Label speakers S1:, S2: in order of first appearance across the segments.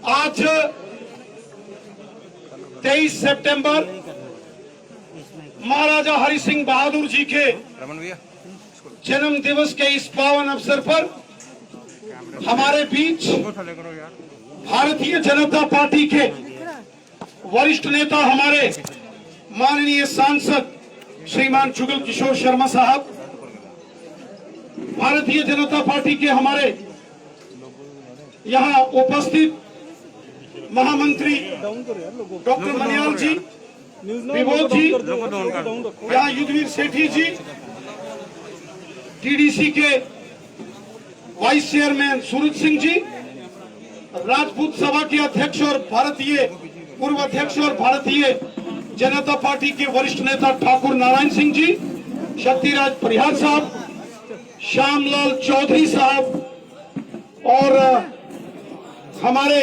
S1: आज 23 सितंबर महाराजा हरि सिंह बहादुर जी के जन्म दिवस के इस पावन अवसर पर हमारे बीच भारतीय जनता पार्टी के वरिष्ठ नेता हमारे माननीय सांसद श्रीमान जुगल किशोर शर्मा साहब, भारतीय जनता पार्टी के हमारे यहाँ उपस्थित महामंत्री डॉक्टर मनियाल जी, विभोद जी, यहाँ युद्धवीर सेठी जी, टीडीसी के वाइस चेयरमैन सूरज सिंह जी, राजपूत सभा के अध्यक्ष और पूर्व अध्यक्ष और भारतीय जनता पार्टी के वरिष्ठ नेता ठाकुर नारायण सिंह जी, शक्तिराज परिहार साहब, श्यामलाल चौधरी साहब और हमारे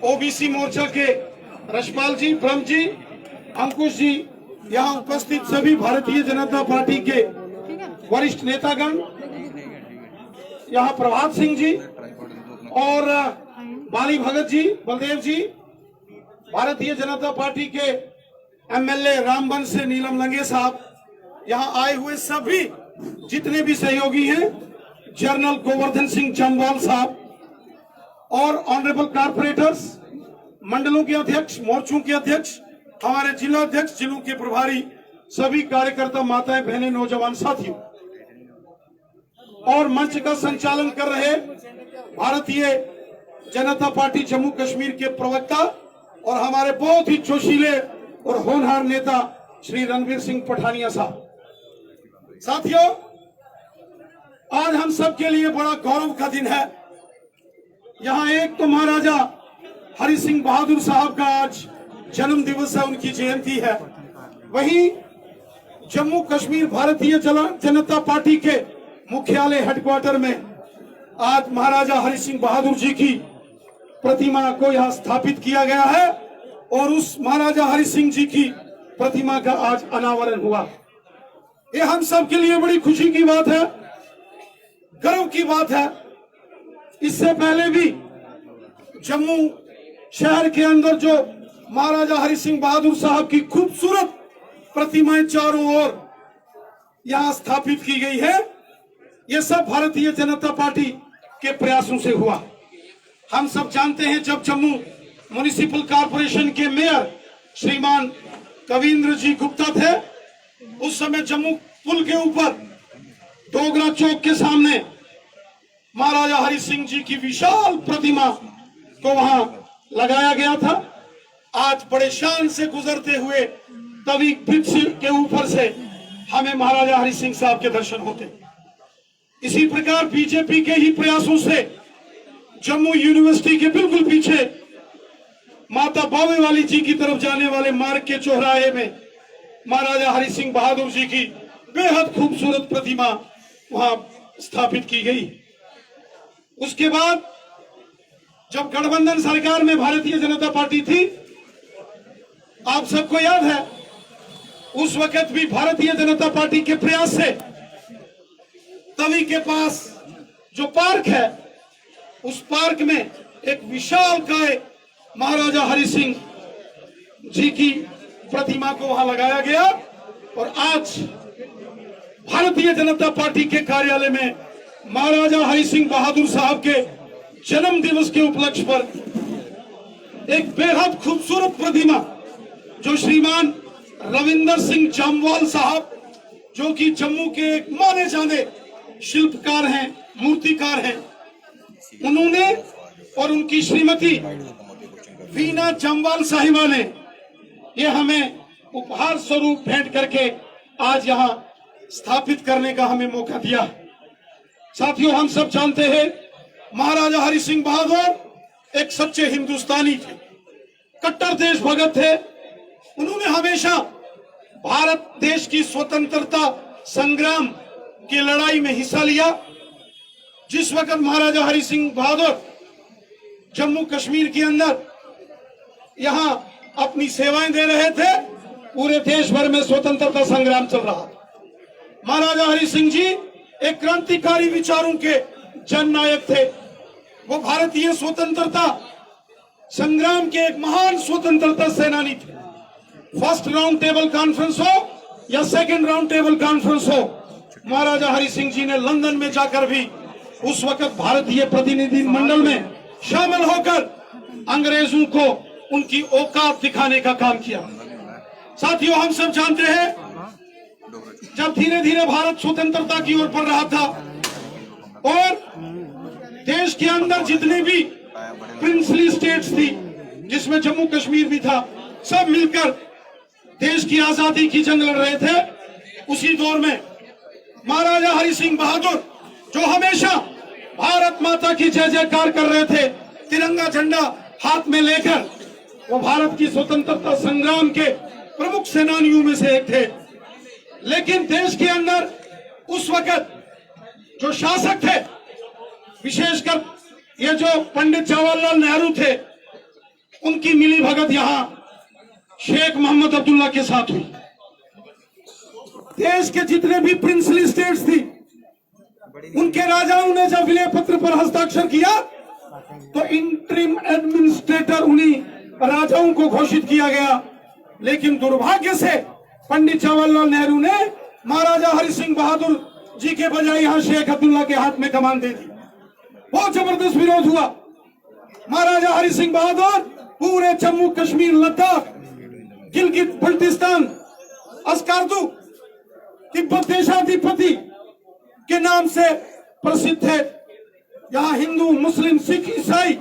S1: ओबीसी मोर्चा के रशपाल जी, ब्रह्म जी, अंकुश जी, यहाँ उपस्थित सभी भारतीय जनता पार्टी के वरिष्ठ नेतागण, यहाँ प्रभात सिंह जी और बाली भगत जी, बलदेव जी, भारतीय जनता पार्टी के एमएलए रामबन से नीलम लंगे साहब, यहाँ आए हुए सभी जितने भी सहयोगी हैं, जनरल गोवर्धन सिंह जम्वाल साहब और ऑनरेबल कारपोरेटर्स, मंडलों के अध्यक्ष, मोर्चों के अध्यक्ष, हमारे जिला अध्यक्ष, जिलों के प्रभारी, सभी कार्यकर्ता, माताएं, बहनें, नौजवान साथियों और मंच का संचालन कर रहे भारतीय जनता पार्टी जम्मू कश्मीर के प्रवक्ता और हमारे बहुत ही जोशीले और होनहार नेता श्री रणवीर सिंह पठानिया साहब। साथियों, आज हम सब के लिए बड़ा गौरव का दिन है। यहाँ एक तो महाराजा हरि सिंह बहादुर साहब का आज जन्म दिवस है, उनकी जयंती है। वहीं जम्मू कश्मीर भारतीय जनता पार्टी के मुख्यालय हेडक्वार्टर में आज महाराजा हरि सिंह बहादुर जी की प्रतिमा को यहाँ स्थापित किया गया है और उस महाराजा हरि सिंह जी की प्रतिमा का आज अनावरण हुआ। ये हम सब के लिए बड़ी खुशी की बात है, गर्व की बात है। इससे पहले भी जम्मू शहर के अंदर जो महाराजा हरि सिंह बहादुर साहब की खूबसूरत प्रतिमाएं चारों ओर यहाँ स्थापित की गई है, ये सब भारतीय जनता पार्टी के प्रयासों से हुआ। हम सब जानते हैं, जब जम्मू म्युनिसिपल कॉर्पोरेशन के मेयर श्रीमान कविंद्र जी गुप्ता थे, उस समय जम्मू पुल के ऊपर डोगरा चौक के सामने महाराजा हरि सिंह जी की विशाल प्रतिमा को वहां लगाया गया था। आज बड़े शान से गुजरते हुए तवी वृक्ष के ऊपर से हमें महाराजा हरि सिंह साहब के दर्शन होते। इसी प्रकार बीजेपी के ही प्रयासों से जम्मू यूनिवर्सिटी के बिल्कुल पीछे माता बावे वाली जी की तरफ जाने वाले मार्ग के चौराहे में महाराजा हरि सिंह बहादुर जी की बेहद खूबसूरत प्रतिमा वहां स्थापित की गई। उसके बाद जब गठबंधन सरकार में भारतीय जनता पार्टी थी, आप सबको याद है, उस वक्त भी भारतीय जनता पार्टी के प्रयास से तवी के पास जो पार्क है, उस पार्क में एक विशाल काय महाराजा हरि सिंह जी की प्रतिमा को वहां लगाया गया और आज भारतीय जनता पार्टी के कार्यालय में महाराजा हरि सिंह बहादुर साहब के जन्म दिवस के उपलक्ष्य पर एक बेहद खूबसूरत प्रतिमा जो श्रीमान रविंदर सिंह जामवाल साहब, जो कि जम्मू के एक माने जाने शिल्पकार हैं, मूर्तिकार हैं, उन्होंने और उनकी श्रीमती वीना जामवाल साहिबा ने ये हमें उपहार स्वरूप भेंट करके आज यहाँ स्थापित करने का हमें मौका दिया। साथियों, हम सब जानते हैं महाराजा हरि सिंह बहादुर एक सच्चे हिंदुस्तानी थे, कट्टर देशभक्त थे। उन्होंने हमेशा भारत देश की स्वतंत्रता संग्राम की लड़ाई में हिस्सा लिया। जिस वक्त महाराजा हरि सिंह बहादुर जम्मू कश्मीर के अंदर यहाँ अपनी सेवाएं दे रहे थे, पूरे देश भर में स्वतंत्रता संग्राम चल रहा था। महाराजा हरि सिंह जी एक क्रांतिकारी विचारों के जननायक थे। वो भारतीय स्वतंत्रता संग्राम के एक महान स्वतंत्रता सेनानी थे। फर्स्ट राउंड टेबल कॉन्फ्रेंस हो या सेकंड राउंड टेबल कॉन्फ्रेंस हो, महाराजा हरि सिंह जी ने लंदन में जाकर भी उस वक्त भारतीय प्रतिनिधि मंडल में शामिल होकर अंग्रेजों को उनकी औकात दिखाने का काम किया। साथियों, हम सब जानते हैं जब धीरे धीरे भारत स्वतंत्रता की ओर बढ़ रहा था और देश के अंदर जितने भी प्रिंसली स्टेट्स थी, जिसमें जम्मू कश्मीर भी था, सब मिलकर देश की आजादी की जंग लड़ रहे थे। उसी दौर में महाराजा हरि सिंह बहादुर, जो हमेशा भारत माता की जय जयकार कर रहे थे, तिरंगा झंडा हाथ में लेकर, वो भारत की स्वतंत्रता संग्राम के प्रमुख सेनानियों में से एक थे। लेकिन देश के अंदर उस वक्त जो शासक थे, विशेषकर ये जो पंडित जवाहरलाल नेहरू थे, उनकी मिली भगत यहां शेख मोहम्मद अब्दुल्ला के साथ हुई। देश के जितने भी प्रिंसली स्टेट्स थी, उनके राजाओं ने जब विलय पत्र पर हस्ताक्षर किया तो इंटरिम एडमिनिस्ट्रेटर उन्हीं राजाओं को घोषित किया गया। लेकिन दुर्भाग्य से पंडित जवाहरलाल नेहरू ने महाराजा हरि सिंह बहादुर जी के बजाय यहां शेख अब्दुल्ला के हाथ में कमान दे दी। बहुत जबरदस्त विरोध हुआ। महाराजा हरि सिंह बहादुर पूरे जम्मू कश्मीर, लद्दाख, गिलगित बल्टिस्तान, अस्कारदू, तिब्बत देशाधिपति के नाम से प्रसिद्ध थे। यहाँ हिंदू, मुस्लिम, सिख, ईसाई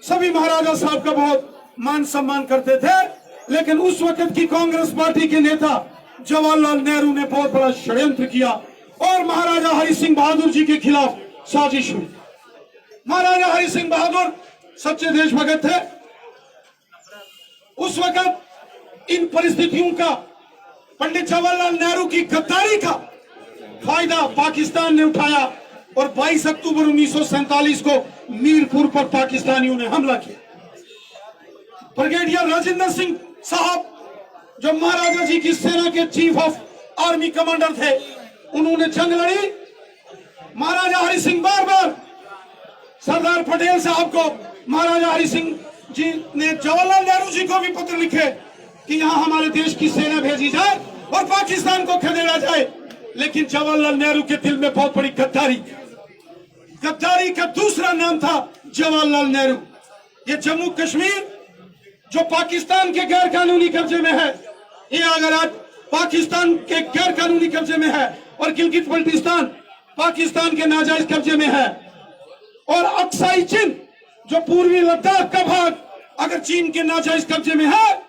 S1: सभी महाराजा साहब का बहुत मान सम्मान करते थे। लेकिन उस वक्त की कांग्रेस पार्टी के नेता जवाहरलाल नेहरू ने बहुत बड़ा षड्यंत्र किया और महाराजा हरि सिंह बहादुर जी के खिलाफ साजिश हुई। महाराजा हरि सिंह बहादुर सच्चे देशभक्त थे। उस वक्त इन परिस्थितियों का, पंडित जवाहरलाल नेहरू की गद्दारी का फायदा पाकिस्तान ने उठाया और 22 अक्टूबर 1947 को मीरपुर पर पाकिस्तानियों ने हमला किया। ब्रिगेडियर राजेंद्र सिंह साहब, जो महाराजा जी की सेना के चीफ ऑफ आर्मी कमांडर थे, उन्होंने जंग लड़ी। महाराजा हरि सिंह बार बार सरदार पटेल साहब को, महाराजा हरि सिंह जी ने जवाहरलाल नेहरू जी को भी पत्र लिखे कि यहां हमारे देश की सेना भेजी जाए और पाकिस्तान को खदेड़ा जाए। लेकिन जवाहरलाल नेहरू के दिल में बहुत बड़ी गद्दारी, गद्दारी का दूसरा नाम था जवाहरलाल नेहरू। ये जम्मू कश्मीर जो पाकिस्तान के गैर कानूनी कब्जे में है, ये अगर आज पाकिस्तान के गैर कानूनी कब्जे में है और गिलगित बल्टिस्तान पाकिस्तान के नाजायज कब्जे में है, और अक्साई चीन जो पूर्वी लद्दाख का भाग अगर चीन के नाजायज कब्जे में है,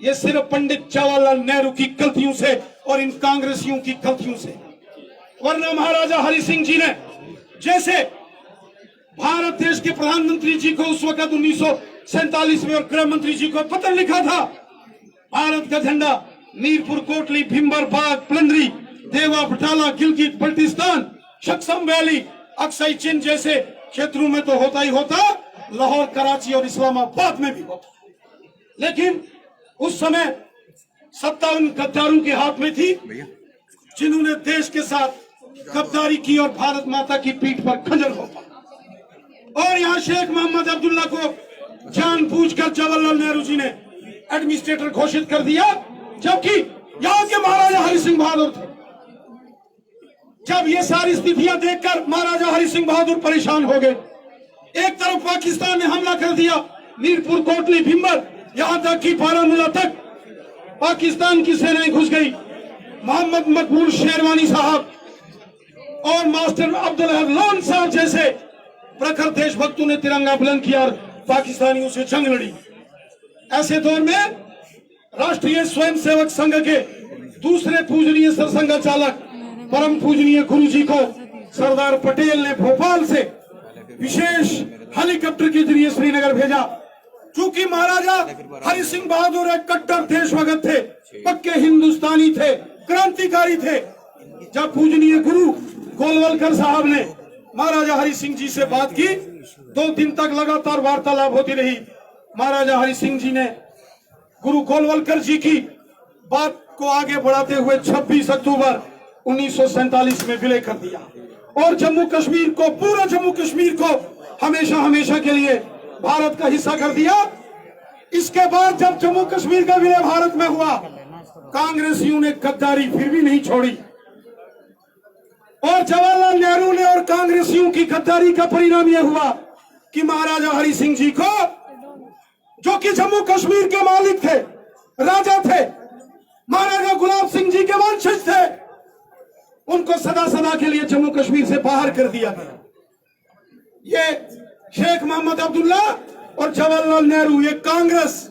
S1: ये सिर्फ पंडित जवाहरलाल नेहरू की गलतियों से और इन कांग्रेसियों की गलतियों से। वरना महाराजा हरि सिंह जी ने जैसे भारत देश के प्रधानमंत्री जी को उस वक्त 1947 में और गृह मंत्री जी को पत्र लिखा था, भारत का झंडा मीरपुर, कोटली, भिम्बर, बाग, प्लंडरी, देवा, बटाला, गिलगित बल्टिस्तान, शक्सम वैली, अक्साई चीन जैसे क्षेत्रों में तो होता ही होता, लाहौर, कराची और इस्लामाबाद में भी होता। लेकिन उस समय सत्ता उन गद्दारों के हाथ में थी जिन्होंने देश के साथ गद्दारी की और भारत माता की पीठ पर खंजर घोंपा। और यहाँ शेख मोहम्मद अब्दुल्ला को जानबूझकर जवाहरलाल नेहरू जी ने एडमिनिस्ट्रेटर घोषित कर दिया, जबकि यहाँ के महाराजा हरि सिंह बहादुर थे। जब ये सारी स्थितियां देखकर महाराजा हरि सिंह बहादुर परेशान हो गए। एक तरफ पाकिस्तान ने हमला कर दिया, मीरपुर, कोटली, भिम्बर, यहाँ तक कि बारामूला तक पाकिस्तान की सेनाएं घुस गई। मोहम्मद मकबूल शेरवानी साहब और मास्टर अब्दुल अहद लोन साहब जैसे प्रखर देशभक्तों ने तिरंगा बुलंद किया और पाकिस्तानियों से जंग लड़ी। ऐसे दौर में राष्ट्रीय स्वयंसेवक संघ के दूसरे पूजनीय सरसंघ चालक परम पूजनीय गुरु जी को सरदार पटेल ने भोपाल से विशेष हेलीकॉप्टर के जरिए श्रीनगर भेजा। चूंकि महाराजा हरि सिंह बहादुर एक कट्टर देशभक्त थे, पक्के हिंदुस्तानी थे, क्रांतिकारी थे। जब पूजनीय गुरु गोलवलकर साहब ने महाराजा हरि सिंह जी से बात की, 2 दिन तक लगातार वार्तालाप होती रही। महाराजा हरि सिंह जी ने गुरु गोलवलकर जी की बात को आगे बढ़ाते हुए 26 अक्टूबर 1947 में विलय कर दिया और जम्मू कश्मीर को, पूरा जम्मू कश्मीर को हमेशा हमेशा के लिए भारत का हिस्सा कर दिया। इसके बाद जब जम्मू कश्मीर का विलय भारत में हुआ, कांग्रेसियों ने गद्दारी फिर भी नहीं छोड़ी और जवाहरलाल नेहरू ने और कांग्रेसियों की गद्दारी का परिणाम यह हुआ कि महाराजा हरि सिंह जी को, जो कि जम्मू कश्मीर के मालिक थे, राजा थे, महाराजा गुलाब सिंह जी के वंशज थे, उनको सदा सदा के लिए जम्मू कश्मीर से बाहर कर दिया गया। ये शेख मोहम्मद अब्दुल्ला और जवाहरलाल नेहरू, ये कांग्रेस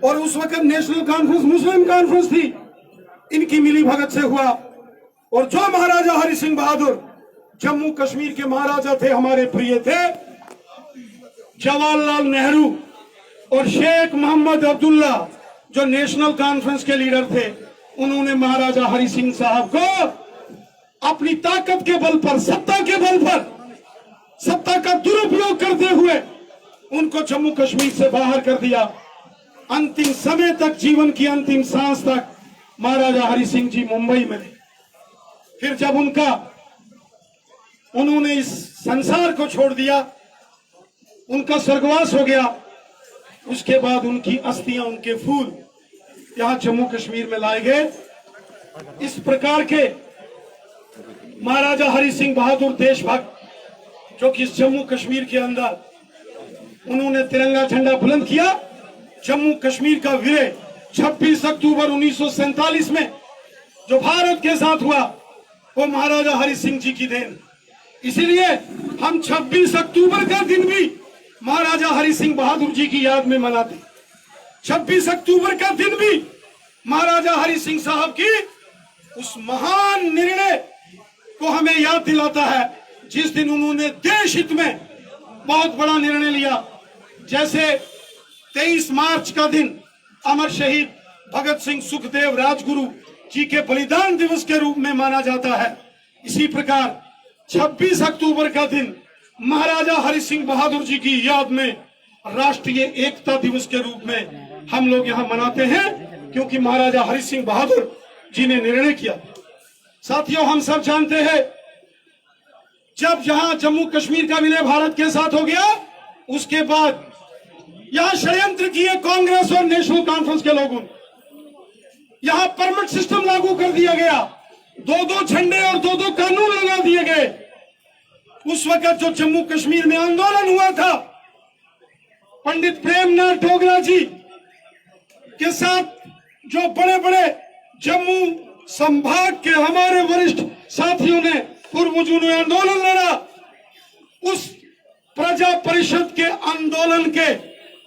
S1: और उस वक्त नेशनल कॉन्फ्रेंस, मुस्लिम कॉन्फ्रेंस थी, इनकी मिली भगत से हुआ। और जो महाराजा हरि सिंह बहादुर जम्मू कश्मीर के महाराजा थे, हमारे प्रिय थे, जवाहरलाल नेहरू और शेख मोहम्मद अब्दुल्ला जो नेशनल कॉन्फ्रेंस के लीडर थे, उन्होंने महाराजा हरि सिंह साहब को अपनी ताकत के बल पर, सत्ता के बल पर, सत्ता का दुरुपयोग करते हुए उनको जम्मू कश्मीर से बाहर कर दिया। अंतिम समय तक, जीवन की अंतिम सांस तक महाराजा हरि सिंह जी मुंबई में रहे। फिर जब उन्होंने इस संसार को छोड़ दिया, उनका स्वर्गवास हो गया, उसके बाद उनकी अस्थियां, उनके फूल यहां जम्मू कश्मीर में लाए गए। इस प्रकार के महाराजा हरि सिंह बहादुर देशभक्त, जो कि जम्मू कश्मीर के अंदर उन्होंने तिरंगा झंडा बुलंद किया। जम्मू कश्मीर का विलय 26 अक्टूबर 1947 में जो भारत के साथ हुआ, वो महाराजा हरि सिंह जी की देन। इसीलिए हम 26 अक्टूबर का दिन भी महाराजा हरि सिंह बहादुर जी की याद में मनाते। 26 अक्टूबर का दिन भी महाराजा हरि सिंह साहब की उस महान निर्णय को हमें याद दिलाता है, जिस दिन उन्होंने देश हित में बहुत बड़ा निर्णय लिया। जैसे 23 मार्च का दिन अमर शहीद भगत सिंह, सुखदेव, राजगुरु जी के बलिदान दिवस के रूप में माना जाता है, इसी प्रकार 26 अक्टूबर का दिन महाराजा हरि सिंह बहादुर जी की याद में राष्ट्रीय एकता दिवस के रूप में हम लोग यहाँ मनाते हैं, क्योंकि महाराजा हरि सिंह बहादुर जी ने निर्णय किया। साथियों, हम सब जानते हैं, जब यहाँ जम्मू कश्मीर का विलय भारत के साथ हो गया, उसके बाद यहाँ षड्यंत्र किए कांग्रेस और नेशनल कॉन्फ्रेंस के लोगों ने। यहाँ परमिट सिस्टम लागू कर दिया गया, 2-2 झंडे और 2-2 कानून लगा दिए गए। उस वक्त जो जम्मू कश्मीर में आंदोलन हुआ था, पंडित प्रेमनाथ डोगरा जी के साथ जो बड़े बड़े जम्मू संभाग के हमारे वरिष्ठ साथियों ने, पूर्वजों ने आंदोलन लड़ा, उस प्रजा परिषद के आंदोलन के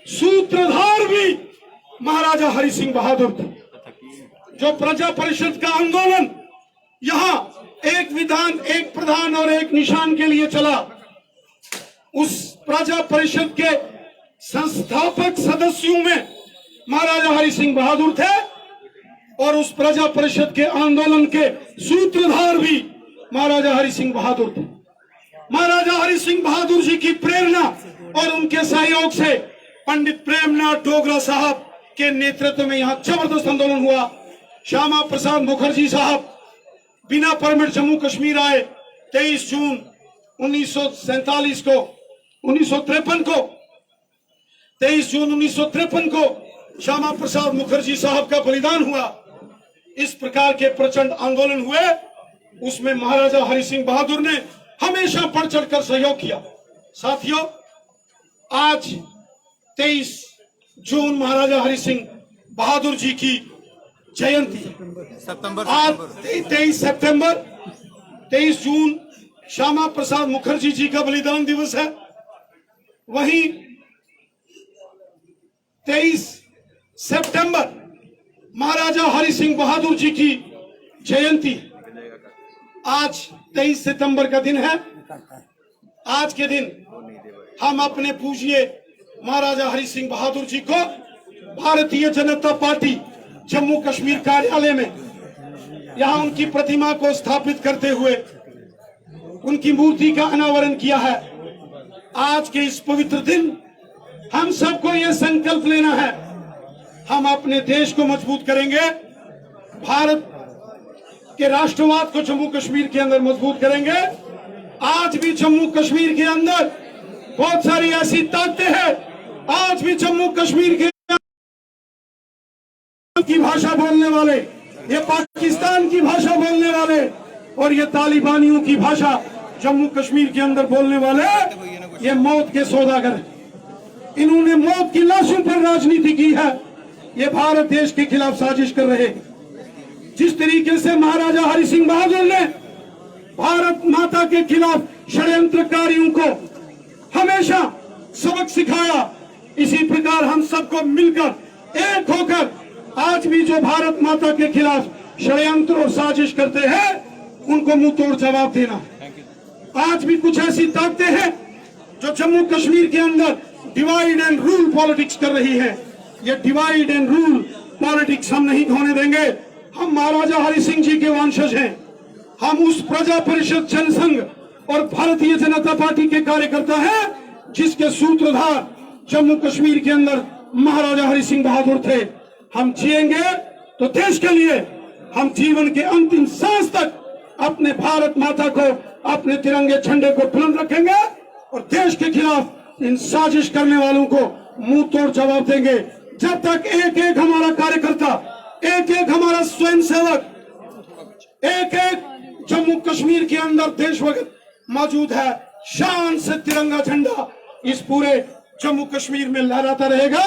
S1: सूत्रधार भी महाराजा हरि सिंह बहादुर थे। जो प्रजा परिषद का आंदोलन यहाँ एक विधान, एक प्रधान और एक निशान के लिए चला, उस प्रजा परिषद के संस्थापक सदस्यों में महाराजा हरि सिंह बहादुर थे और उस प्रजा परिषद के आंदोलन के सूत्रधार भी महाराजा हरि सिंह बहादुर थे। महाराजा हरि सिंह बहादुर जी की प्रेरणा और उनके सहयोग से पंडित प्रेमनाथ डोगरा साहब के नेतृत्व में यहाँ जबरदस्त आंदोलन हुआ। श्यामा प्रसाद मुखर्जी साहब बिना परमिट जम्मू कश्मीर आए। 23 जून 1947 को 23 जून 1953 को श्यामा प्रसाद मुखर्जी साहब का बलिदान हुआ। इस प्रकार के प्रचंड आंदोलन हुए, उसमें महाराजा हरि सिंह बहादुर ने हमेशा बढ़ चढ़कर सहयोग किया। साथियों, आज 23 जून महाराजा हरि सिंह बहादुर जी की जयंती, आज 23 सितंबर, 23 जून श्यामा प्रसाद मुखर्जी जी का बलिदान दिवस है। वहीं 23 सितंबर महाराजा हरि सिंह बहादुर जी की जयंती। आज 23 सितंबर का दिन है। आज के दिन हम अपने पूज्य महाराजा हरि सिंह बहादुर जी को भारतीय जनता पार्टी जम्मू कश्मीर कार्यालय में यहाँ उनकी प्रतिमा को स्थापित करते हुए उनकी मूर्ति का अनावरण किया है। आज के इस पवित्र दिन हम सबको यह संकल्प लेना है, हम अपने देश को मजबूत करेंगे, भारत के राष्ट्रवाद को जम्मू कश्मीर के अंदर मजबूत करेंगे। आज भी जम्मू कश्मीर के अंदर बहुत सारी ऐसी ताकतें हैं आज भी जम्मू कश्मीर की भाषा बोलने वाले, ये पाकिस्तान की भाषा बोलने वाले और ये तालिबानियों की भाषा जम्मू कश्मीर के अंदर बोलने वाले, ये मौत के सौदागर हैं। इन्होंने मौत की लाशों पर राजनीति की है। ये भारत देश के खिलाफ साजिश कर रहे हैं। जिस तरीके से महाराजा हरि सिंह बहादुर ने भारत माता के खिलाफ षड्यंत्रकारियों को हमेशा सबक सिखाया, इसी प्रकार हम सबको मिलकर एक होकर आज भी जो भारत माता के खिलाफ षड्यंत्र और साजिश करते हैं उनको मुंह तोड़ जवाब देना। आज भी कुछ ऐसी ताकतें हैं जो जम्मू कश्मीर के अंदर डिवाइड एंड रूल पॉलिटिक्स कर रही है। ये डिवाइड एंड रूल पॉलिटिक्स हम नहीं होने देंगे। हम महाराजा हरि सिंह जी के वंशज हैं। हम उस प्रजा परिषद जनसंघ और भारतीय जनता पार्टी के कार्यकर्ता हैं जिसके सूत्रधार जम्मू कश्मीर के अंदर महाराजा हरि सिंह बहादुर थे। हम जिएंगे तो देश के लिए, हम जीवन के अंतिम सांस तक अपने भारत माता को, अपने तिरंगे झंडे को बुलंद रखेंगे और देश के खिलाफ इन साजिश करने वालों को मुंह तोड़ जवाब देंगे। जब तक एक एक हमारा कार्यकर्ता, एक एक हमारा स्वयंसेवक, एक एक जम्मू कश्मीर के अंदर देशभक्त मौजूद है, शान से तिरंगा झंडा इस पूरे जम्मू कश्मीर में लहराता रहेगा।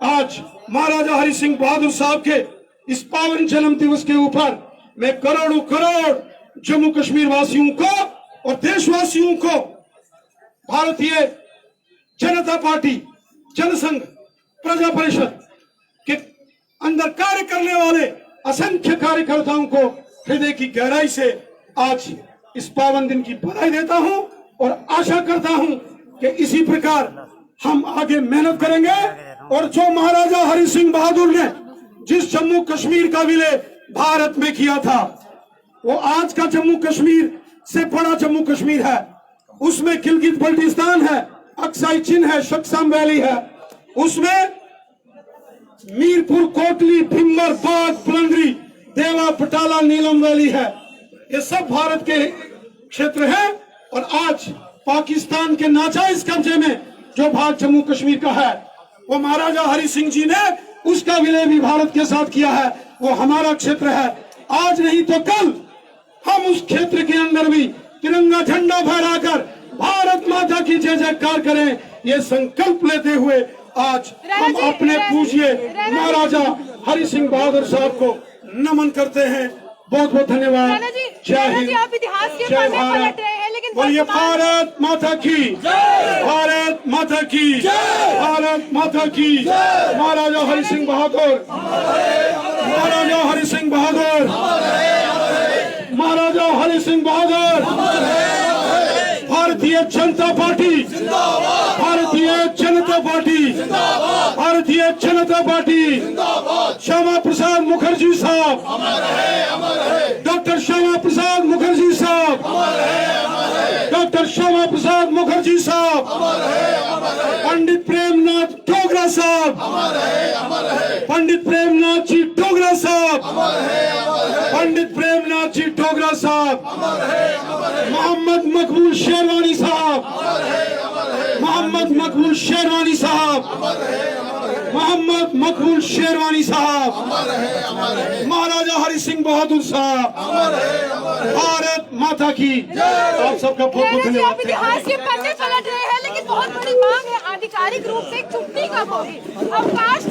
S1: आज महाराजा हरि सिंह बहादुर साहब के इस पावन जन्म दिवस के ऊपर मैं करोड़ों करोड़ जम्मू कश्मीर वासियों को और देशवासियों को भारतीय जनता पार्टी, जनसंघ, प्रजा परिषद के अंदर कार्य करने वाले असंख्य कार्यकर्ताओं को हृदय की गहराई से आज इस पावन दिन की बधाई देता हूं और आशा करता हूं कि इसी प्रकार हम आगे मेहनत करेंगे और जो महाराजा हरि सिंह बहादुर ने जिस जम्मू कश्मीर का विलय भारत में किया था, वो आज का जम्मू कश्मीर से बड़ा जम्मू कश्मीर है। उसमें गिलगित बल्टिस्तान है, अक्साई चिन है, शक्सम वैली है, उसमें मीरपुर, कोटली, भिम्बर, बाग, बुलंदरी, देवा, पटाला, नीलम वैली है। ये सब भारत के क्षेत्र हैं और आज पाकिस्तान के नाजायज कब्जे में जो भाग जम्मू कश्मीर का है वो महाराजा हरि सिंह जी ने उसका विलय भी भारत के साथ किया है। वो हमारा क्षेत्र है। आज नहीं तो कल हम उस क्षेत्र के अंदर भी तिरंगा झंडा फहराकर भारत माता की जय जयकार करें, ये संकल्प लेते हुए आज हम अपने पूज्य महाराजा हरि सिंह बहादुर साहब को नमन करते हैं। बहुत बहुत धन्यवाद। जय हिंद,
S2: आप इतिहास के
S1: जय
S2: पन्ने
S1: भारत।
S2: पलट रहे हैं, लेकिन
S1: बोलिए भारत माता की, भारत माता की, भारत माता की। महाराजा हरि सिंह बहादुर, महाराजा हरि सिंह बहादुर, महाराजा Hari Singh Bahadur. Bharatiya Janata party, Bharatiya Janata party, Bharatiya Janata party. Shyama Prasad Mukherjee साहब, डॉक्टर श्यामा प्रसाद मुखर्जी साहब, डॉक्टर श्यामा प्रसाद मुखर्जी साहब, पंडित प्रेमनाथ डोगरा साहब, पंडित प्रेमनाथ जी डोगरा साहब, पंडित प्रेमनाथ जी डोगरा साहब, मोहम्मद मकबूल शेरवानी साहब, मोहम्मद मकबूल शेरवानी साहब, मोहम्मद मकबूल शेरवानी साहब, महाराजा हरि सिंह बहादुर साहब। भारत माता की। आप सबका बहुत बहुत धन्यवाद।
S2: आप इतिहास के पन्ने पलट रहे हैं, लेकिन बहुत बड़ी मांग है आधिकारिक रूप से एक छुट्टी कब होगी, अवकाश